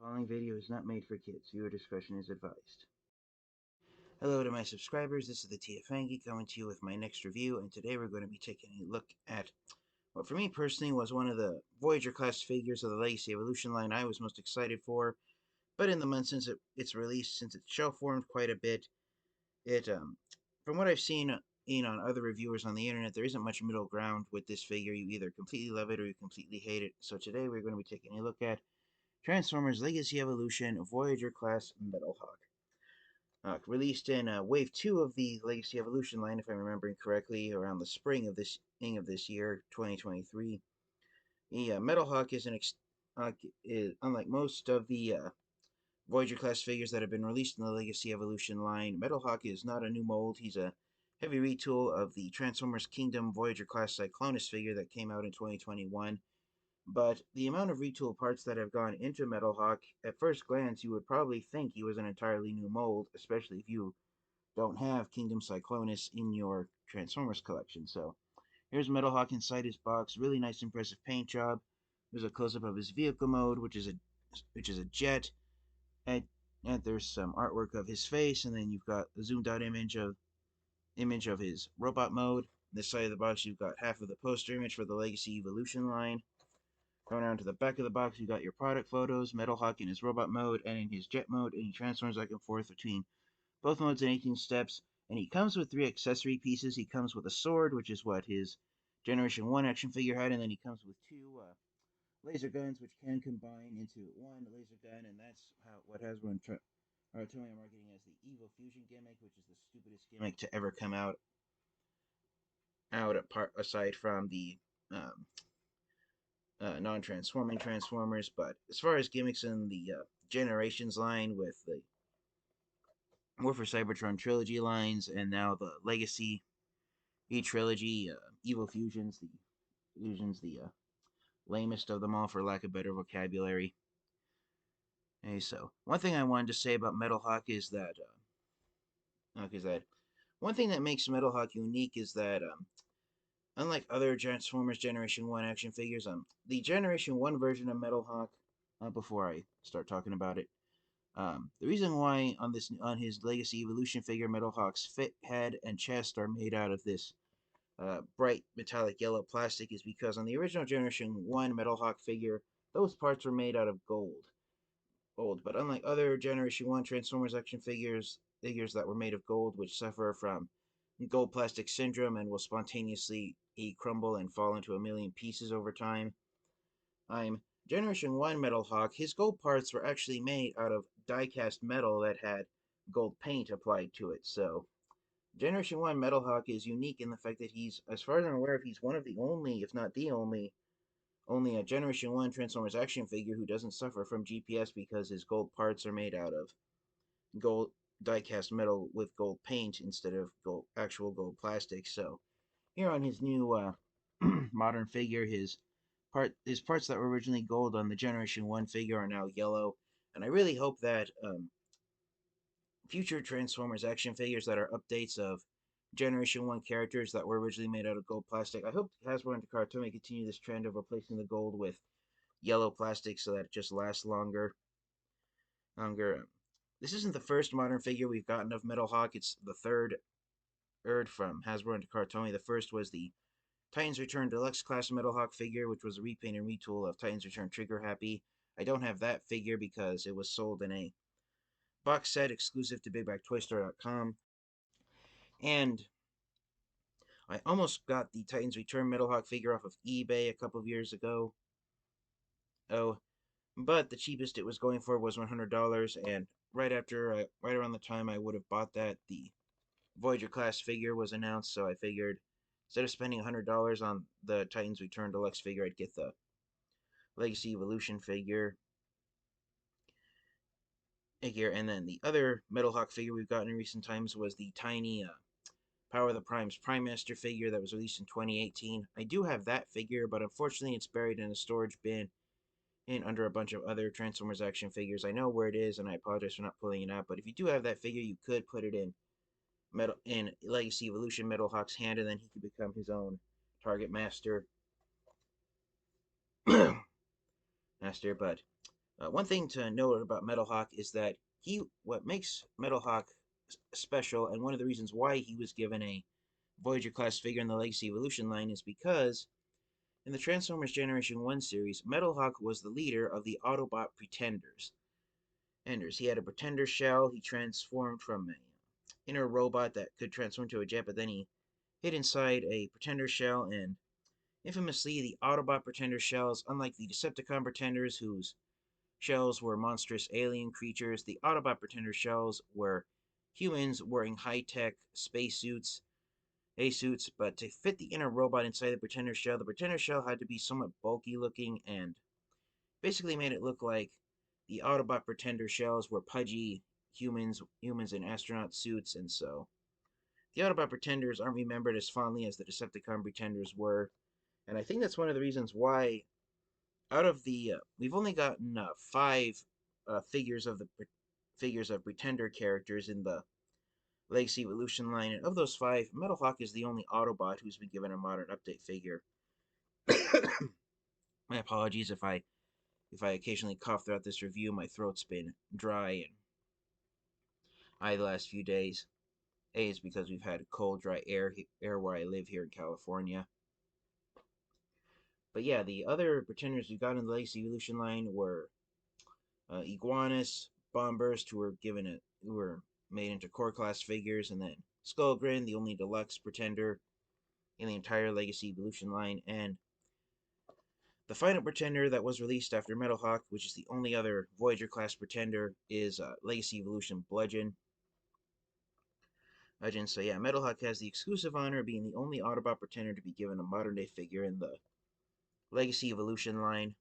following video is not made for kids. Viewer discretion is advised. Hello to my subscribers, this is the TFangy coming to you with my next review, and today we're going to be taking a look at what for me personally was one of the Voyager class figures of the Legacy Evolution line I was most excited for, but in the months since its release, since it's shelf formed quite a bit, from what I've seen on other reviewers on the internet, there isn't much middle ground with this figure. You either completely love it or you completely hate it. So today we're going to be taking a look at Transformers Legacy Evolution Voyager class Metalhawk. Released in Wave 2 of the Legacy Evolution line, if I'm remembering correctly, around the spring of this year, 2023. The Metalhawk is unlike most of the Voyager class figures that have been released in the Legacy Evolution line. Metalhawk is not a new mold. He's a heavy retool of the Transformers Kingdom Voyager class Cyclonus figure that came out in 2021. But the amount of retool parts that have gone into Metalhawk, at first glance, you would probably think he was an entirely new mold, especially if you don't have Kingdom Cyclonus in your Transformers collection. So here's Metalhawk inside his box. Really nice, impressive paint job. There's a close-up of his vehicle mode, which is a jet, and there's some artwork of his face, and then you've got a zoomed-out image of his robot mode. On this side of the box, you've got half of the poster image for the Legacy Evolution line. Going down to the back of the box, you got your product photos, Metalhawk in his robot mode and in his jet mode, and he transforms back and forth between both modes in 18 steps. And he comes with 3 accessory pieces. He comes with a sword, which is what his Generation 1 action figure had, and then he comes with 2 laser guns, which can combine into 1 laser gun, and that's what Hasbro and Toei are marketing as the Evil Fusion gimmick, which is the stupidest gimmick to ever come out aside from the non-transforming Transformers. But as far as gimmicks in the Generations line with the Warfare Cybertron Trilogy lines and now the Legacy trilogy, Evil Fusions, the lamest of them all, for lack of better vocabulary. Okay, so one thing I wanted to say about Metalhawk is that one thing that makes Metalhawk unique is that unlike other Transformers Generation 1 action figures, the Generation 1 version of Metalhawk, before I start talking about it, the reason why on his Legacy Evolution figure, Metalhawk's head and chest are made out of this bright metallic yellow plastic is because on the original Generation 1 Metalhawk figure, those parts were made out of gold. But unlike other Generation 1 Transformers action figures that were made of gold, which suffer from gold plastic syndrome and will spontaneously crumble and fall into a million pieces over time, Generation 1 Metalhawk, his gold parts were actually made out of die-cast metal that had gold paint applied to it. So Generation 1 Metalhawk is unique in the fact that he's, as far as I'm aware of, he's one of the only, if not the only a Generation 1 Transformers action figure who doesn't suffer from GPS because his gold parts are made out of gold die-cast metal with gold paint instead of actual gold plastic. So here on his new modern figure, his parts that were originally gold on the Generation 1 figure are now yellow. And I really hope that future Transformers action figures that are updates of Generation 1 characters that were originally made out of gold plastic, I hope Hasbro and Toei continue this trend of replacing the gold with yellow plastic so that it just lasts longer. This isn't the first modern figure we've gotten of Metalhawk. It's the third from Hasbro and Toei. The first was the Titans Return Deluxe Class Metalhawk figure, which was a repaint and retool of Titans Return Trigger Happy. I don't have that figure because it was sold in a box set exclusive to BigBagToyStore.com. And I almost got the Titans Return Metalhawk figure off of eBay a couple of years ago. But the cheapest it was going for was $100, and right around the time I would have bought that, the Voyager class figure was announced, so I figured instead of spending $100 on the Titans Return Deluxe figure, I'd get the Legacy Evolution figure. And then the other Metalhawk figure we've gotten in recent times was the tiny Power of the Primes Prime Master figure that was released in 2018. I do have that figure, but unfortunately it's buried in a storage bin under a bunch of other Transformers action figures. I know where it is, and I apologize for not pulling it out, but if you do have that figure, you could put it in Legacy Evolution Metalhawk's hand, and then he could become his own target master. But One thing to note about Metalhawk is that what makes Metalhawk special, and one of the reasons why he was given a Voyager class figure in the Legacy Evolution line, is because in the Transformers Generation 1 series, Metalhawk was the leader of the Autobot Pretenders. He had a Pretender shell. He transformed from an inner robot that could transform to a jet, but then he hid inside a Pretender shell, and infamously, the Autobot Pretender shells, unlike the Decepticon Pretenders, whose shells were monstrous alien creatures, the Autobot Pretender shells were humans wearing high-tech spacesuits, A-suits, but to fit the inner robot inside the Pretender shell had to be somewhat bulky looking and basically made it look like the Autobot Pretender shells were pudgy humans in astronaut suits, and so the Autobot Pretenders aren't remembered as fondly as the Decepticon Pretenders were, and I think that's one of the reasons why out of the we've only gotten five figures of Pretender characters in the Legacy Evolution line, and of those five, Metalhawk is the only Autobot who's been given a modern update figure. My apologies if I occasionally cough throughout this review. My throat's been dry and the last few days. A is because we've had cold, dry air where I live here in California. But yeah, the other Pretenders we got in the Legacy Evolution line were Iguanus, Bombburst, who were made into core class figures, and then Skullgrin, the only deluxe Pretender in the entire Legacy Evolution line, and the final Pretender that was released after Metalhawk, which is the only other Voyager class Pretender, is Legacy Evolution Bludgeon. So yeah, Metalhawk has the exclusive honor of being the only Autobot Pretender to be given a modern day figure in the Legacy Evolution line.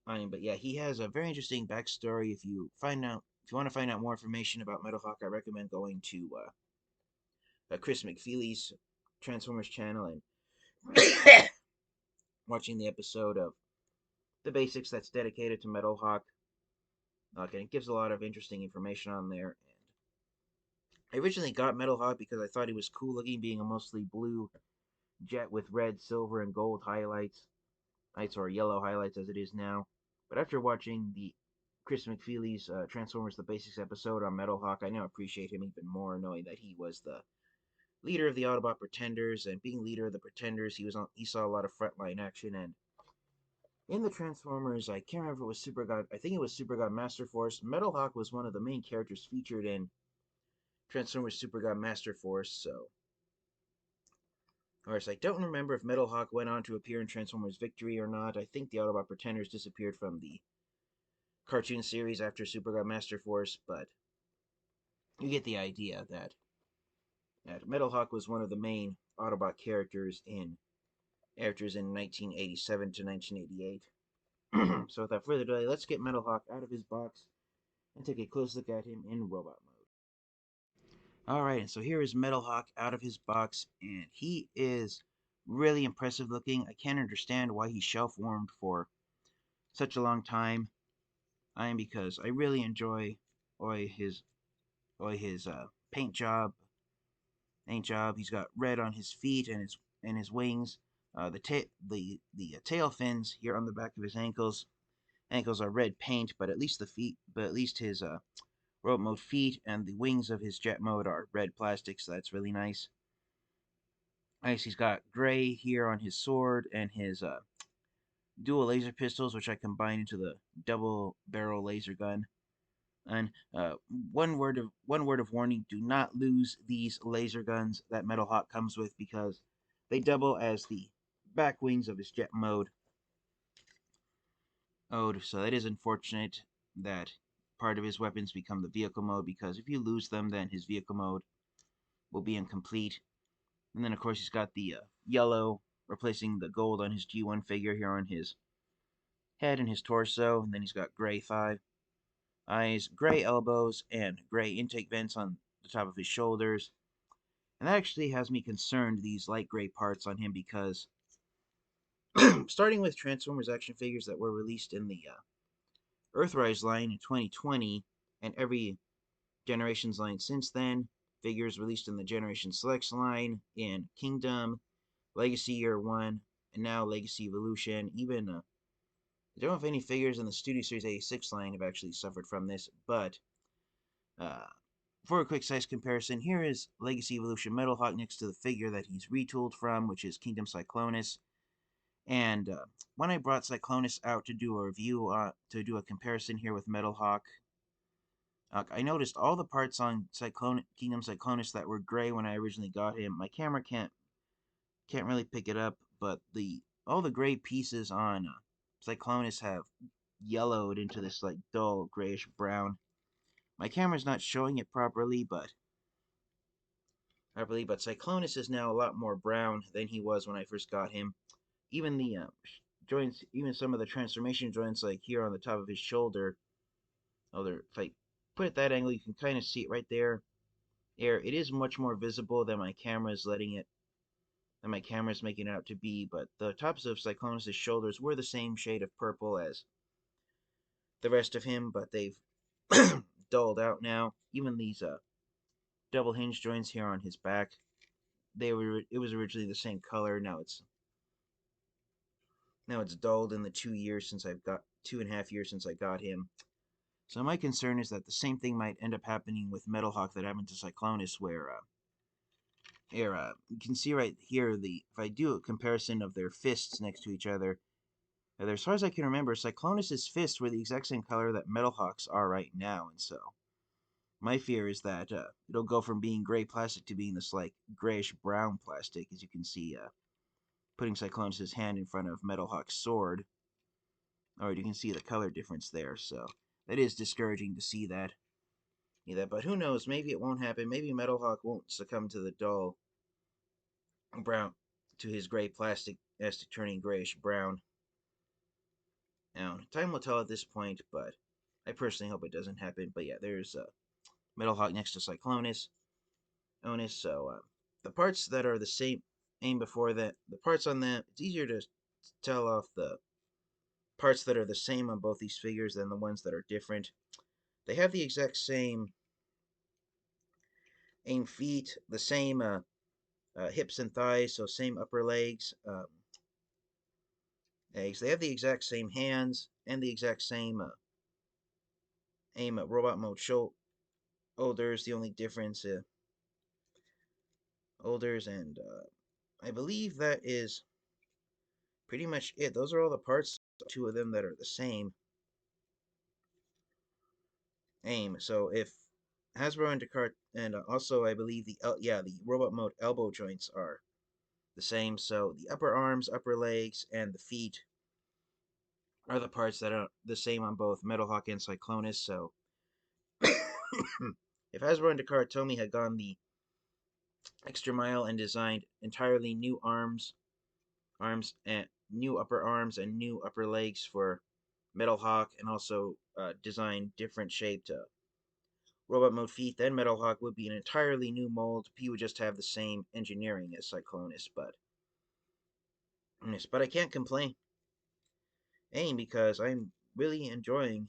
But yeah, he has a very interesting backstory. If you want to find out more information about Metalhawk, I recommend going to Chris McFeely's Transformers channel and watching the episode of The Basics that's dedicated to Metalhawk. And it gives a lot of interesting information on there. And I originally got Metalhawk because I thought he was cool looking, being a mostly blue jet with red, silver, and gold highlights, or yellow highlights as it is now. But after watching the Chris McFeely's Transformers The Basics episode on Metalhawk, I now appreciate him even more, knowing that he was the leader of the Autobot Pretenders, and being leader of the Pretenders, he saw a lot of frontline action. And in the Transformers, I can't remember if it was Super God. I think it was Super God Master Force. Metalhawk was one of the main characters featured in Transformers Super God Master Force. So, of course, I don't remember if Metalhawk went on to appear in Transformers Victory or not. I think the Autobot Pretenders disappeared from the cartoon series after Super God Master Force, but you get the idea that Metalhawk was one of the main Autobot characters in 1987 to 1988. So without further delay, let's get Metalhawk out of his box and take a close look at him in robot mode. Alright, and so here is Metalhawk out of his box, and he is really impressive looking. I can't understand why he shelf warmed for such a long time. Because I really enjoy his paint job. He's got red on his feet and his wings. The tail fins here on the back of his ankles are red paint, but at least his rope mode feet and the wings of his jet mode are red plastic, so that's really nice. He's got gray here on his sword and his dual laser pistols, which I combine into the double barrel laser gun. And one word of warning: do not lose these laser guns that Metalhawk comes with, because they double as the back wings of his jet mode. So it is unfortunate that part of his weapons become the vehicle mode, because if you lose them, then his vehicle mode will be incomplete. And then, of course, he's got the yellow replacing the gold on his G1 figure here on his head and his torso. And then he's got gray thigh eyes, gray elbows, and gray intake vents on the top of his shoulders. And that actually has me concerned, these light gray parts on him, because starting with Transformers action figures that were released in the Earthrise line in 2020, and every Generations line since then, figures released in the Generation Selects line, in Kingdom, Legacy Year 1, and now Legacy Evolution, even I don't know if any figures in the Studio Series 86 line have actually suffered from this, but uh, for a quick size comparison, here is Legacy Evolution Metalhawk next to the figure that he's retooled from, which is Kingdom Cyclonus. And when I brought Cyclonus out to do a review, to do a comparison here with Metalhawk, I noticed all the parts on Kingdom Cyclonus that were gray when I originally got him. My camera can't really pick it up, but all the gray pieces on Cyclonus have yellowed into this like dull grayish brown. My camera's not showing it properly, but Cyclonus is now a lot more brown than he was when I first got him. Even the joints, even some of the transformation joints, like here on the top of his shoulder. If I put it that angle, you can kind of see it right there. It is much more visible than my camera is making it out to be. But the tops of Cyclonus' shoulders were the same shade of purple as the rest of him, but they've dulled out now. Even these double hinge joints here on his back, it was originally the same color. Now it's dulled in the 2.5 years since I got him. So my concern is that the same thing might end up happening with Metalhawk that happened to Cyclonus, where you can see right here if I do a comparison of their fists next to each other, as far as I can remember, Cyclonus's fists were the exact same color that Metalhawk's are right now, and so my fear is that it'll go from being gray plastic to being this like grayish brown plastic, as you can see, putting Cyclonus's hand in front of Metalhawk's sword. Or you can see the color difference there, so that is discouraging to see that. But who knows? Maybe it won't happen. Maybe Metalhawk won't succumb to the dull brown, to his gray plastic as to turning grayish brown. Now, time will tell at this point, but I personally hope it doesn't happen. But yeah, there's Metalhawk next to Cyclonus. So the parts that are the same, before that, the parts on them, it's easier to tell off the parts that are the same on both these figures than the ones that are different. They have the exact same aim feet, the same hips and thighs, so same upper legs. Legs. They have the exact same hands and the exact same aim robot mode shoulders. The only difference, shoulders, and I believe that is pretty much it. Those are all the parts, two of them that are the same aim. So if Hasbro and Descartes, and also I believe the robot mode elbow joints are the same. So the upper arms, upper legs, and the feet are the parts that are the same on both Metalhawk and Cyclonus. So if Hasbro and Descartes Tomy had gone the extra mile and designed entirely new arms and new upper arms and new upper legs for Metalhawk, and also designed different shaped robot mode feet, then Metalhawk would be an entirely new mold. He would just have the same engineering as Cyclonus, but I can't complain. Because I'm really enjoying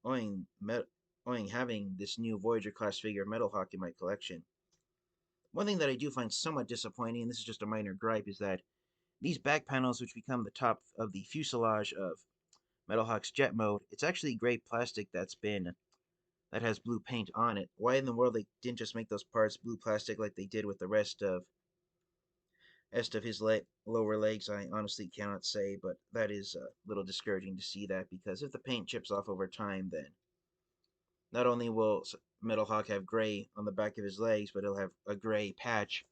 having this new Voyager class figure of Metalhawk in my collection. One thing that I do find somewhat disappointing, and this is just a minor gripe, is that these back panels, which become the top of the fuselage of Metalhawk's jet mode, it's actually gray plastic that has blue paint on it. Why in the world they didn't just make those parts blue plastic like they did with the rest of his lower legs, I honestly cannot say, but that is a little discouraging to see that, because if the paint chips off over time, then not only will Metalhawk have gray on the back of his legs, but he'll have a gray patch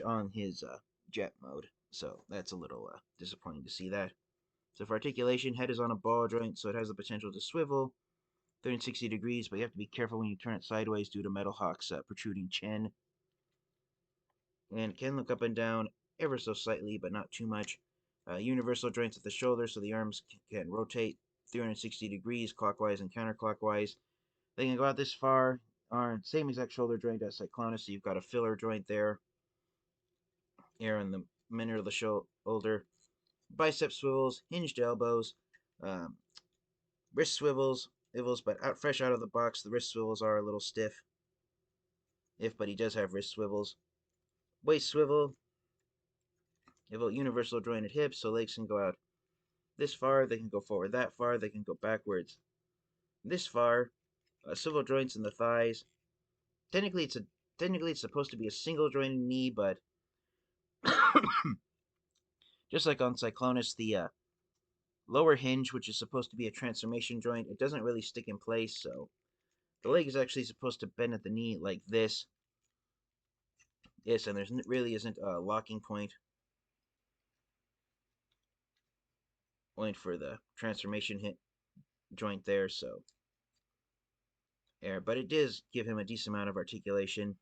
on his jet mode. So that's a little disappointing to see that. So for articulation, head is on a ball joint, so it has the potential to swivel 360 degrees, but you have to be careful when you turn it sideways due to Metalhawk's protruding chin. And it can look up and down ever so slightly, but not too much. Universal joints at the shoulder, so the arms can rotate 360 degrees clockwise and counterclockwise. They can go out this far. Are same exact shoulder joint as Cyclonus, so you've got a filler joint there. Here in the middle of the shoulder. Bicep swivels, hinged elbows, um, wrist swivels, but fresh out of the box, the wrist swivels are a little stiff. But he does have wrist swivels. Waist swivel, universal jointed hips, so legs can go out this far, they can go forward that far, they can go backwards this far. Swivel joints in the thighs. Technically, it's supposed to be a single jointed knee, but just like on Cyclonus, the lower hinge, which is supposed to be a transformation joint, it doesn't really stick in place, so the leg is actually supposed to bend at the knee like this. Yes, and there really isn't a locking point for the transformation hit joint there, so but it does give him a decent amount of articulation.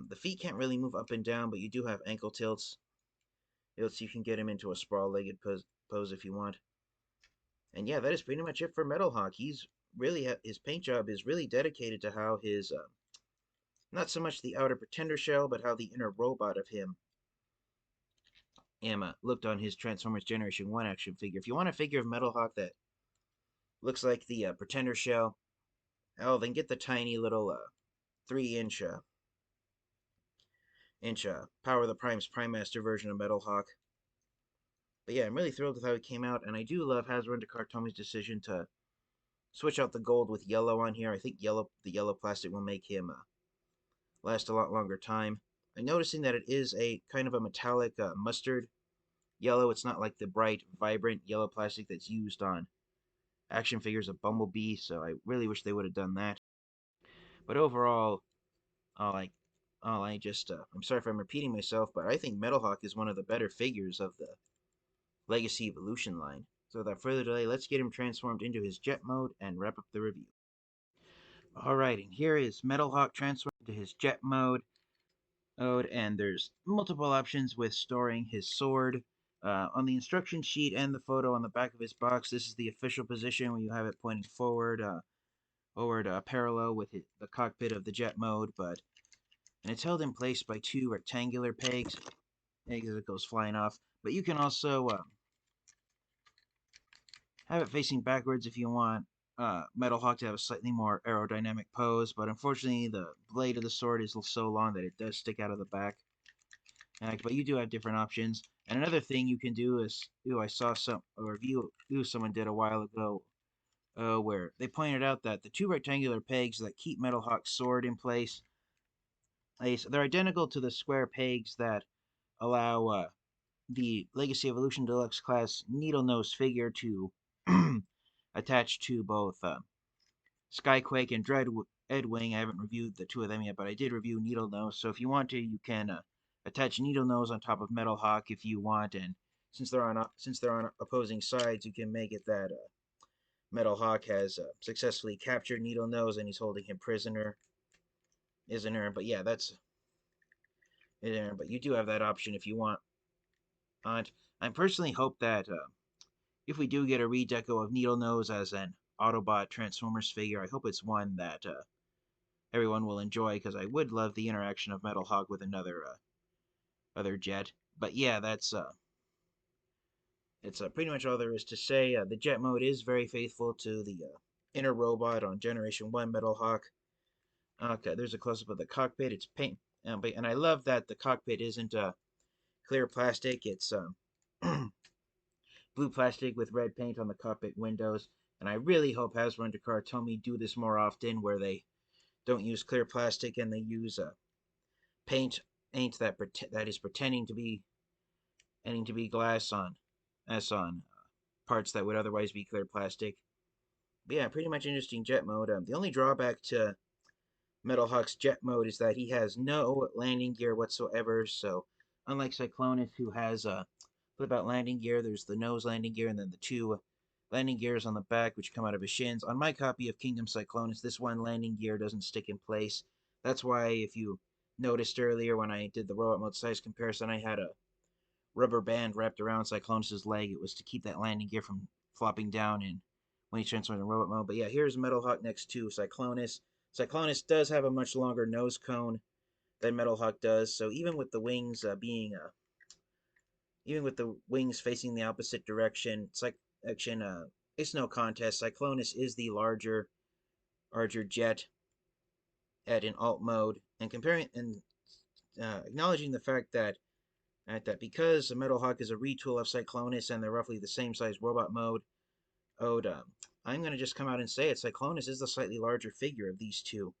The feet can't really move up and down, but you do have ankle tilts. You can get him into a sprawl-legged pose if you want. And yeah, that is pretty much it for Metalhawk. He's really his paint job is really dedicated to how his not so much the outer pretender shell, but how the inner robot of him looked on his Transformers Generation 1 action figure. If you want a figure of Metalhawk that looks like the pretender shell, oh, then get the tiny little 3-inch Power of the Primes Prime Master version of Metalhawk. But yeah, I'm really thrilled with how it came out, and I do love Hasbro and Tommy's decision to switch out the gold with yellow on here. I think the yellow plastic will make him last a lot longer time. I'm noticing that it is a kind of a metallic mustard yellow. It's not like the bright, vibrant yellow plastic that's used on action figures of Bumblebee, so I really wish they would have done that. But overall, all I, I'm sorry if I'm repeating myself, but I think Metalhawk is one of the better figures of the Legacy Evolution line. So without further delay, let's get him transformed into his jet mode and wrap up the review. Alright, and here is Metalhawk transformed into his jet mode. And there's multiple options with storing his sword. On the instruction sheet and the photo on the back of his box, this is the official position when you have it pointing forward, parallel with the cockpit of the jet mode, and it's held in place by 2 rectangular pegs as it goes flying off. But you can also have it facing backwards if you want Metalhawk to have a slightly more aerodynamic pose, but unfortunately the blade of the sword is so long that it does stick out of the back. But you do have different options. And another thing you can do is, I saw a review someone did a while ago, where they pointed out that the 2 rectangular pegs that keep Metalhawk's sword in place, they're identical to the square pegs that allow the Legacy Evolution Deluxe class needle nose figure to attach to both Skyquake and Edwing. I haven't reviewed the 2 of them yet, but I did review Needle Nose. So if you want to, you can attach Needle Nose on top of Metalhawk if you want. And since they're on opposing sides, you can make it that Metalhawk has successfully captured Needle Nose and he's holding him prisoner. But yeah, that's it. But you do have that option if you want. And I personally hope that if we do get a redeco of Needle Nose as an Autobot Transformers figure, I hope it's one that everyone will enjoy, because I would love the interaction of Metalhawk with another other jet. But yeah, that's it's pretty much all there is to say. The jet mode is very faithful to the inner robot on Generation 1 Metalhawk. Okay, there's a close-up of the cockpit. It's paint, and I love that the cockpit isn't clear plastic. It's blue plastic with red paint on the cockpit windows. And I really hope Hasbro and Tomy do this more often, where they don't use clear plastic and they use paint that is pretending to be glass on parts that would otherwise be clear plastic. But yeah, pretty much interesting jet mode. The only drawback to Metalhawk's jet mode is that he has no landing gear whatsoever. So unlike Cyclonus, who has a flip-out landing gear, there's the nose landing gear and then the 2 landing gears on the back, which come out of his shins. On my copy of Kingdom Cyclonus, this one landing gear doesn't stick in place. That's why, if you noticed earlier when I did the robot mode size comparison, I had a rubber band wrapped around Cyclonus' leg. It was to keep that landing gear from flopping down when he transforms in robot mode. But yeah, here's Metalhawk next to Cyclonus. Cyclonus does have a much longer nose cone than Metalhawk does, so even with the wings facing the opposite direction, it's no contest. Cyclonus is the larger jet in alt mode, and acknowledging the fact that at that because Metalhawk is a retool of Cyclonus and they're roughly the same size robot mode, I'm going to just come out and say it. Cyclonus is the slightly larger figure of these two.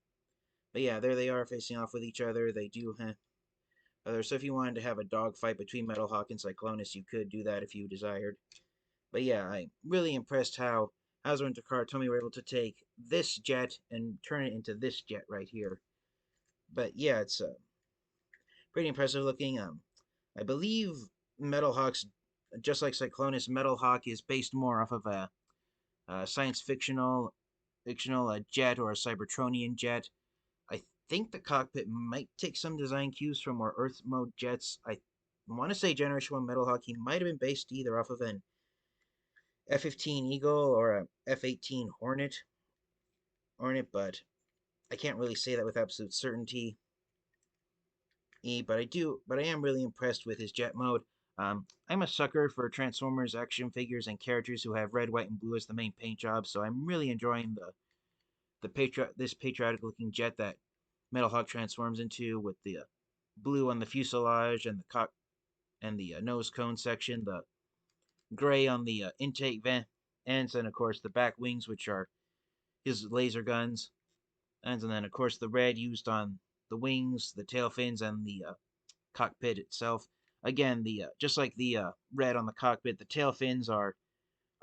But yeah, there they are facing off with each other. They do, so if you wanted to have a dogfight between Metalhawk and Cyclonus, you could do that if you desired. But yeah, I'm really impressed how Hasbro and Takara Tomy were able to take this jet and turn it into this jet right here. But yeah, it's pretty impressive looking. I believe Metalhawk's, just like Cyclonus, Metalhawk is based more off of a science fictional jet or a Cybertronian jet. I think the cockpit might take some design cues from more Earth mode jets. I want to say Generation 1 Metalhawk, he might have been based either off of an F-15 Eagle or a F-18 Hornet, but I can't really say that with absolute certainty. But I am really impressed with his jet mode. I'm a sucker for Transformers action figures and characters who have red, white, and blue as the main paint job, so I'm really enjoying this patriotic looking jet that Metalhawk transforms into with the blue on the fuselage and the nose cone section, the gray on the intake vent ends, and of course the back wings, which are his laser guns, and then of course the red used on the wings, the tail fins, and the cockpit itself. Again, the just like the red on the cockpit, the tail fins are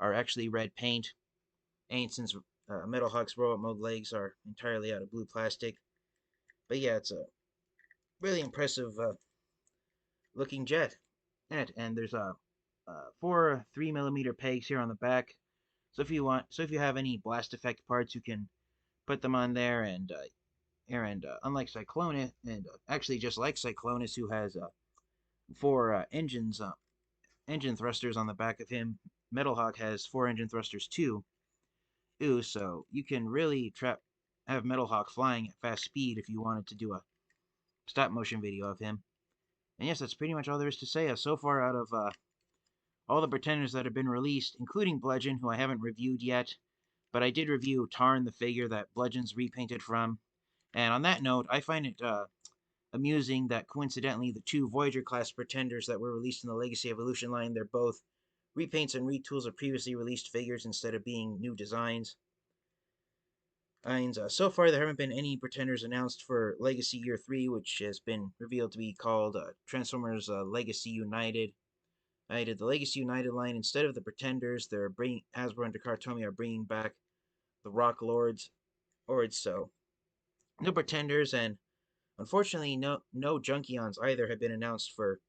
actually red paint. And since Metalhawk's robot mode legs are entirely out of blue plastic. But yeah, it's a really impressive looking jet. And there's four 3mm pegs here on the back. So if you have any blast effect parts, you can put them on there. And unlike Cyclonus, and actually just like Cyclonus, who has four engine thrusters on the back of him, Metalhawk has four engine thrusters too. Ooh, so you can really have Metalhawk flying at fast speed if you wanted to do a stop motion video of him. And yes, that's pretty much all there is to say. So far, out of all the Pretenders that have been released, including Bludgeon, who I haven't reviewed yet, but I did review Tarn, the figure that Bludgeon's repainted from. And on that note, I find it amusing that coincidentally the two Voyager class Pretenders that were released in the Legacy Evolution line, they're both repaints and retools of previously released figures instead of being new designs. And so far, there haven't been any Pretenders announced for Legacy Year 3, which has been revealed to be called Transformers Legacy United. I did the Legacy United line instead of the Pretenders. Hasbro and Takara Tomy are bringing back the Rock Lords, or it's so. No Pretenders, and unfortunately, no Junkions either have been announced for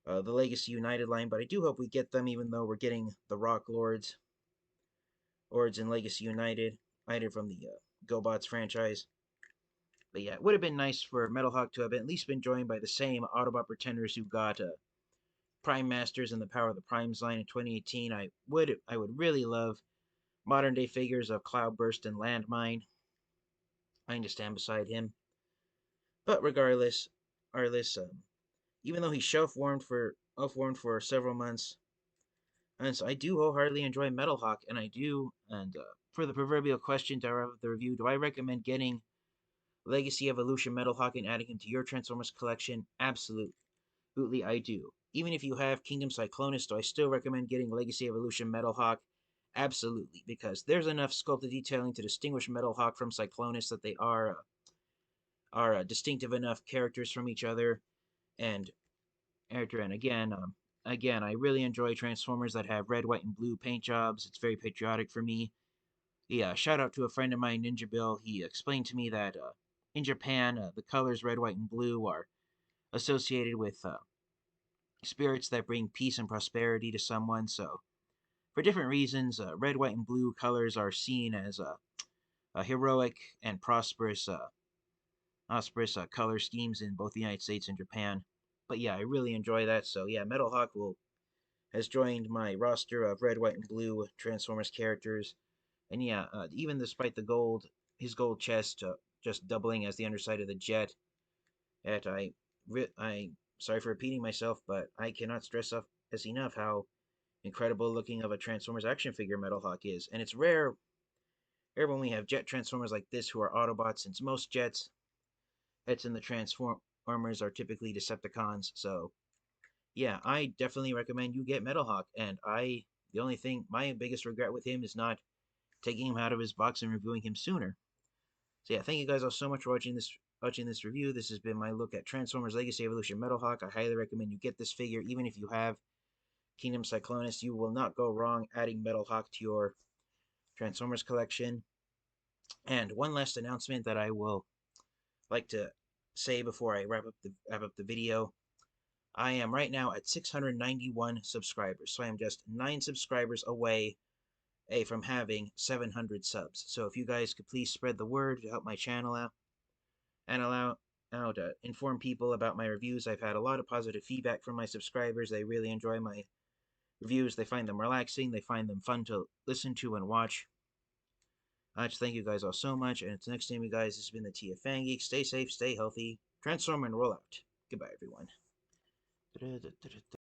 the Legacy United line. But I do hope we get them, even though we're getting the Rock Lords in Legacy United, either from the GoBots franchise. But yeah, it would have been nice for Metalhawk to have at least been joined by the same Autobot Pretenders who got Prime Masters and the Power of the Primes line in 2018. I would really love modern day figures of Cloudburst and Landmine. I need to stand beside him. But regardless, even though he's off-warmed for several months, and so I do wholeheartedly enjoy Metalhawk, and I do. And for the proverbial question to of the review, do I recommend getting Legacy Evolution Metalhawk and adding him to your Transformers collection? Absolutely, I do. Even if you have Kingdom Cyclonus, do I still recommend getting Legacy Evolution Metalhawk? Absolutely, because there's enough sculpted detailing to distinguish Metalhawk from Cyclonus that they are distinctive enough characters from each other. And again, I really enjoy Transformers that have red, white, and blue paint jobs. It's very patriotic for me. Yeah, shout out to a friend of mine, Ninja Bill. He explained to me that in Japan, the colors red, white, and blue are associated with spirits that bring peace and prosperity to someone. So, for different reasons, red, white, and blue colors are seen as heroic and prosperous color schemes in both the United States and Japan. But yeah, I really enjoy that. So yeah, has joined my roster of red, white, and blue Transformers characters. And yeah, even despite his gold chest just doubling as the underside of the jet, that I sorry for repeating myself, but I cannot stress enough how incredible looking of a Transformers action figure Metalhawk is. And it's rare when we have jet Transformers like this who are Autobots, since most jets in the Transformers are typically Decepticons. So yeah, I definitely recommend you get Metalhawk. And the only thing, my biggest regret with him is not taking him out of his box and reviewing him sooner. So yeah, thank you guys all so much for watching this review. This has been my look at Transformers Legacy Evolution Metalhawk. I highly recommend you get this figure, even if you have Kingdom Cyclonus. You will not go wrong adding Metalhawk to your Transformers collection. And one last announcement that I will like to say before I wrap up the video. I am right now at 691 subscribers, so I am just 9 subscribers away from having 700 subs. So if you guys could please spread the word to help my channel out and allow to inform people about my reviews. I've had a lot of positive feedback from my subscribers. They really enjoy my reviews. They find them relaxing. They find them fun to listen to and watch. Just thank you guys all so much. And until next time, you guys, this has been the TFN Geek. Stay safe, stay healthy, transform and roll out. Goodbye, everyone.